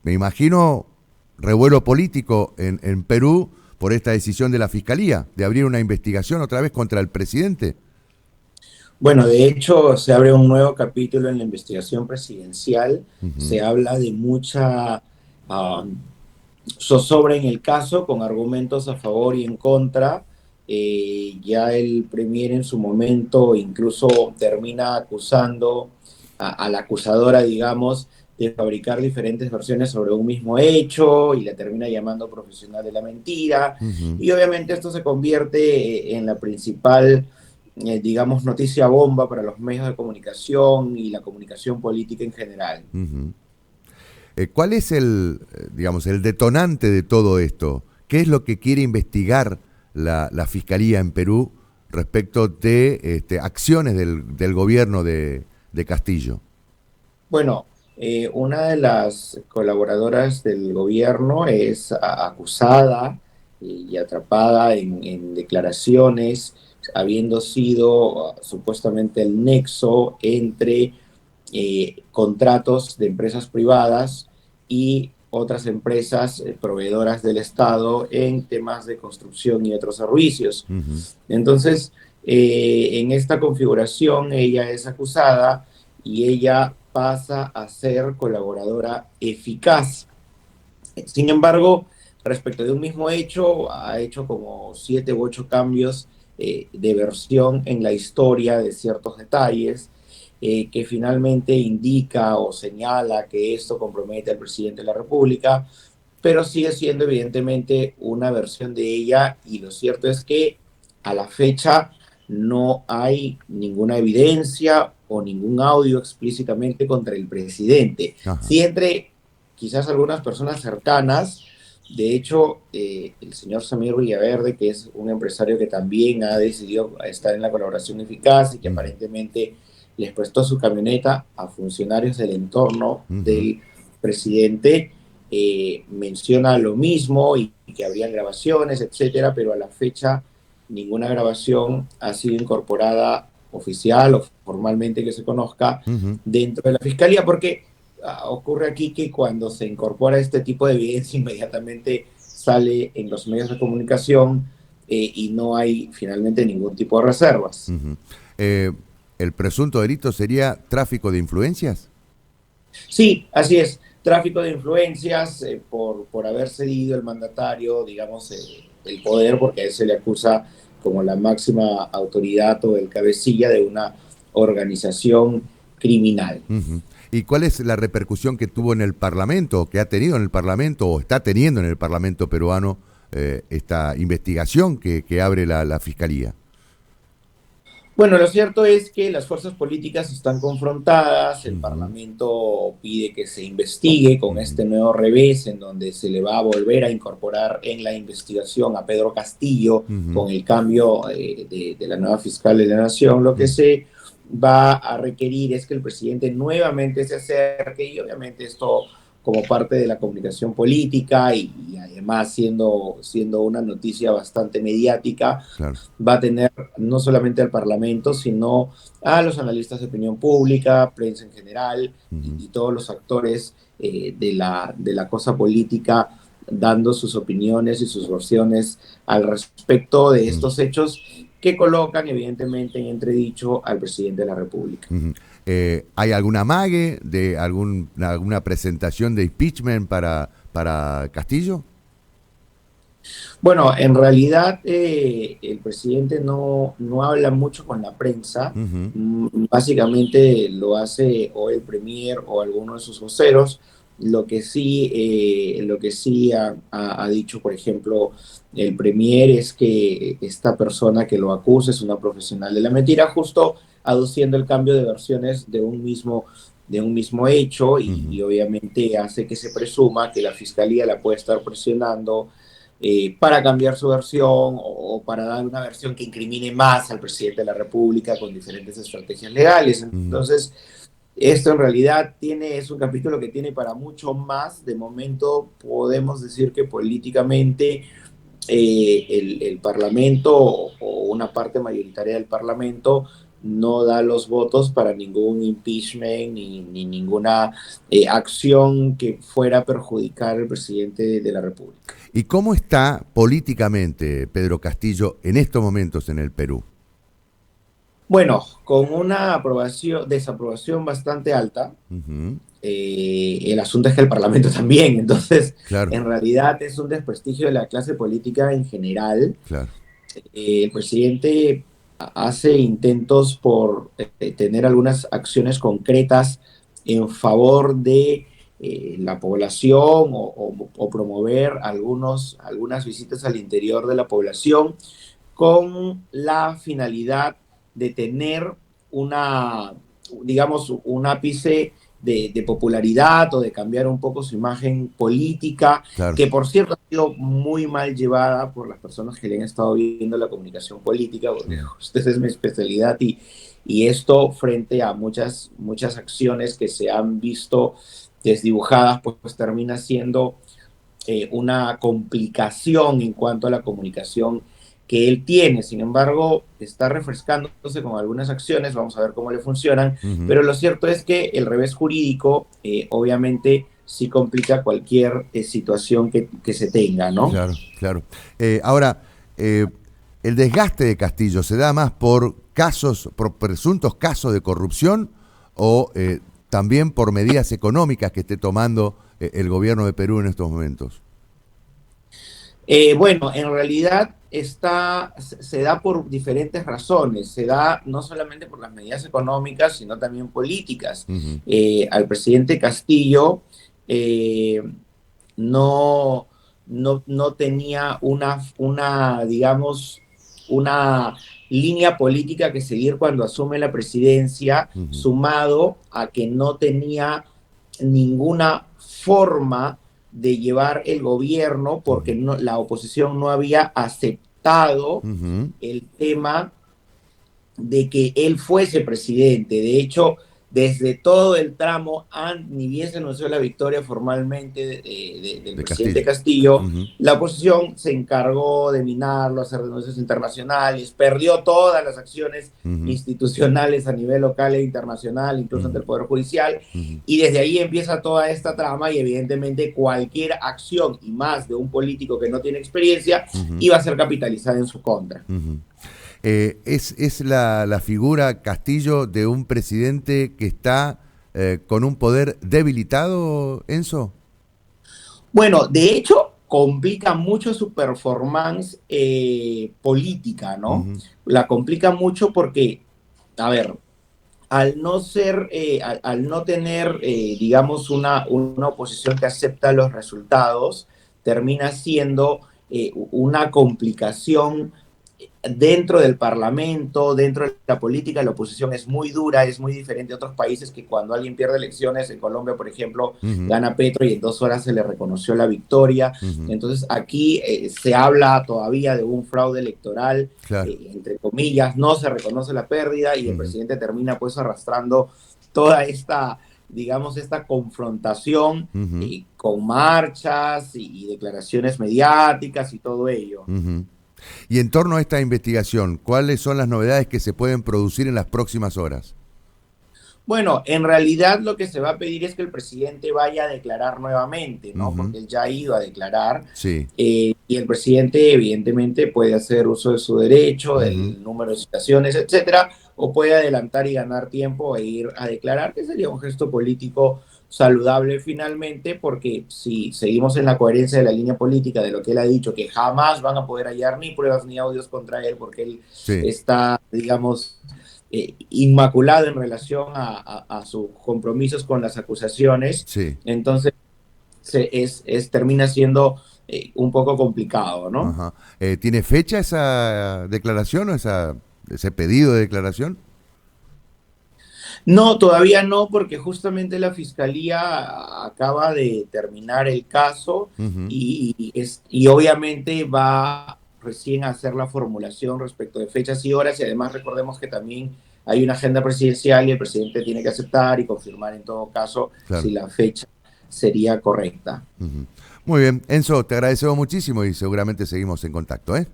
me imagino, revuelo político en Perú por esta decisión de la Fiscalía de abrir una investigación otra vez contra el presidente. Bueno, de hecho, se abre un nuevo capítulo en la investigación presidencial. Ujú. Se habla de mucha ah, zozobra en el caso, con argumentos a favor y en contra. Ya el Premier en su momento incluso termina acusando a la acusadora, digamos, de fabricar diferentes versiones sobre un mismo hecho y la termina llamando profesional de la mentira. Ujú. Y obviamente esto se convierte en la principal, digamos, noticia bomba para los medios de comunicación y la comunicación política en general. Ujú. ¿Cuál es digamos, el detonante de todo esto? ¿Qué es lo que quiere investigar la Fiscalía en Perú respecto de acciones del gobierno de Castillo? Bueno, una de las colaboradoras del gobierno es acusada y atrapada en declaraciones, habiendo sido supuestamente el nexo entre contratos de empresas privadas y otras empresas proveedoras del Estado en temas de construcción y otros servicios. Ujú. Entonces, en esta configuración ella es acusada y ella pasa a ser colaboradora eficaz. Sin embargo, respecto de un mismo hecho, ha hecho como 7 u 8 cambios de versión en la historia de ciertos detalles que finalmente indica o señala que esto compromete al presidente de la República, pero sigue siendo evidentemente una versión de ella y lo cierto es que a la fecha no hay ninguna evidencia o ningún audio explícitamente contra el presidente. Ajá. Sí, entre quizás algunas personas cercanas, de hecho, el señor Samir Villaverde, que es un empresario que también ha decidido estar en la colaboración eficaz y que Ujú. aparentemente les prestó su camioneta a funcionarios del entorno Ujú. del presidente, menciona lo mismo y que habrían grabaciones, etcétera, pero a la fecha ninguna grabación ha sido incorporada oficial o formalmente que se conozca Ujú. dentro de la fiscalía, porque ocurre aquí que cuando se incorpora este tipo de evidencia inmediatamente sale en los medios de comunicación y no hay finalmente ningún tipo de reservas. Ujú. Eh, ¿El presunto delito sería tráfico de influencias? Sí, así es. Tráfico de influencias por haber cedido el mandatario, digamos, el poder, porque a él se le acusa como la máxima autoridad o el cabecilla de una organización criminal. Ujú. ¿Y cuál es la repercusión que tuvo en el Parlamento, que ha tenido en el Parlamento o está teniendo en el Parlamento peruano esta investigación que abre la Fiscalía? Bueno, lo cierto es que las fuerzas políticas están confrontadas, el Ujú. Parlamento pide que se investigue con Ujú. este nuevo revés en donde se le va a volver a incorporar en la investigación a Pedro Castillo Ujú. con el cambio de la nueva fiscal de la Nación. Lo que Ujú. se va a requerir es que el presidente nuevamente se acerque y obviamente esto como parte de la comunicación política y además siendo una noticia bastante mediática, Claro. va a tener no solamente al Parlamento, sino a los analistas de opinión pública, prensa en general Ujú. y todos los actores de la cosa política dando sus opiniones y sus versiones al respecto de Ujú. estos hechos que colocan evidentemente en entredicho al presidente de la República. Ujú. ¿Hay alguna amague de alguna presentación de impeachment para Castillo? Bueno, en realidad el presidente no habla mucho con la prensa. Ujú. Básicamente lo hace o el premier o alguno de sus voceros. Lo que sí ha dicho, por ejemplo, el premier es que esta persona que lo acusa es una profesional de la mentira, justo aduciendo el cambio de versiones de un mismo hecho y Ujú. obviamente hace que se presuma que la fiscalía la puede estar presionando para cambiar su versión o para dar una versión que incrimine más al presidente de la República con diferentes estrategias legales. Ujú. Entonces, esto en realidad es un capítulo que tiene para mucho más. De momento podemos decir que políticamente el Parlamento o una parte mayoritaria del Parlamento no da los votos para ningún impeachment ni ninguna acción que fuera a perjudicar al presidente de la República. ¿Y cómo está políticamente Pedro Castillo en estos momentos en el Perú? Bueno, con una desaprobación bastante alta. Ujú. El asunto es que el Parlamento también, entonces Claro, en realidad es un desprestigio de la clase política en general. claro. El presidente hace intentos por tener algunas acciones concretas en favor de la población o promover algunas visitas al interior de la población con la finalidad de tener una, digamos, un ápice de popularidad o de cambiar un poco su imagen política, Claro. que por cierto ha sido muy mal llevada por las personas que le han estado viendo la comunicación política, porque Ujú. esta es mi especialidad y esto frente a muchas acciones que se han visto desdibujadas, pues termina siendo una complicación en cuanto a la comunicación que él tiene. Sin embargo, está refrescándose con algunas acciones, vamos a ver cómo le funcionan, Ujú. pero lo cierto es que el revés jurídico obviamente sí complica cualquier situación que se tenga, ¿no? Claro, claro. Ahora, el desgaste de Castillo se da más por casos, por presuntos casos de corrupción o también por medidas económicas que esté tomando el gobierno de Perú en estos momentos. Bueno, en realidad se da por diferentes razones. Se da no solamente por las medidas económicas, sino también políticas. Ujú. Al presidente Castillo eh, no, no tenía digamos, una línea política que seguir cuando asume la presidencia, Ujú. sumado a que no tenía ninguna forma de llevar el gobierno porque Ujú. la oposición no había aceptado Ujú. el tema de que él fuese presidente. De hecho, desde todo el tramo, ni bien se anunció la victoria formalmente del De presidente Castillo. Castillo, Ujú. la oposición se encargó de minarlo, hacer denuncias internacionales, perdió todas las acciones Ujú. institucionales a nivel local e internacional, incluso ante Ujú. el Poder Judicial, Ujú. y desde ahí empieza toda esta trama y evidentemente cualquier acción, y más de un político que no tiene experiencia, Ujú. iba a ser capitalizada en su contra. Ujú. Es la figura Castillo de un presidente que está con un poder debilitado, Enzo. Bueno, de hecho, complica mucho su performance política, ¿no? Ujú. La complica mucho porque, a ver, al no tener, digamos, una oposición que acepta los resultados, termina siendo una complicación dentro del Parlamento, dentro de la política. La oposición es muy dura, es muy diferente a otros países que cuando alguien pierde elecciones, en Colombia, por ejemplo, Ujú. gana Petro y en 2 horas se le reconoció la victoria. Ujú. Entonces aquí se habla todavía de un fraude electoral, Claro. entre comillas, no se reconoce la pérdida y el Ujú. presidente termina pues arrastrando toda esta, digamos, esta confrontación Ujú. con marchas y declaraciones mediáticas y todo ello. Ujú. Y en torno a esta investigación, ¿cuáles son las novedades que se pueden producir en las próximas horas? Bueno, en realidad lo que se va a pedir es que el presidente vaya a declarar nuevamente, ¿no? Ujú. Porque él ya ha ido a declarar Sí. y el presidente evidentemente puede hacer uso de su derecho, Ujú. del número de citaciones, etcétera, o puede adelantar y ganar tiempo e ir a declarar, que sería un gesto político saludable finalmente, porque si seguimos en la coherencia de la línea política de lo que él ha dicho, que jamás van a poder hallar ni pruebas ni audios contra él, porque él Sí. está, digamos, inmaculado en relación a sus compromisos con las acusaciones, Sí. entonces termina siendo un poco complicado, ¿no? Ajá. ¿Tiene fecha esa declaración o ese pedido de declaración? No, todavía no, porque justamente la fiscalía acaba de terminar el caso Ujú. y obviamente va recién a hacer la formulación respecto de fechas y horas y además recordemos que también hay una agenda presidencial y el presidente tiene que aceptar y confirmar en todo caso si Claro. la fecha sería correcta. Ujú. Muy bien, Enzo, te agradecemos muchísimo y seguramente seguimos en contacto, ¿eh?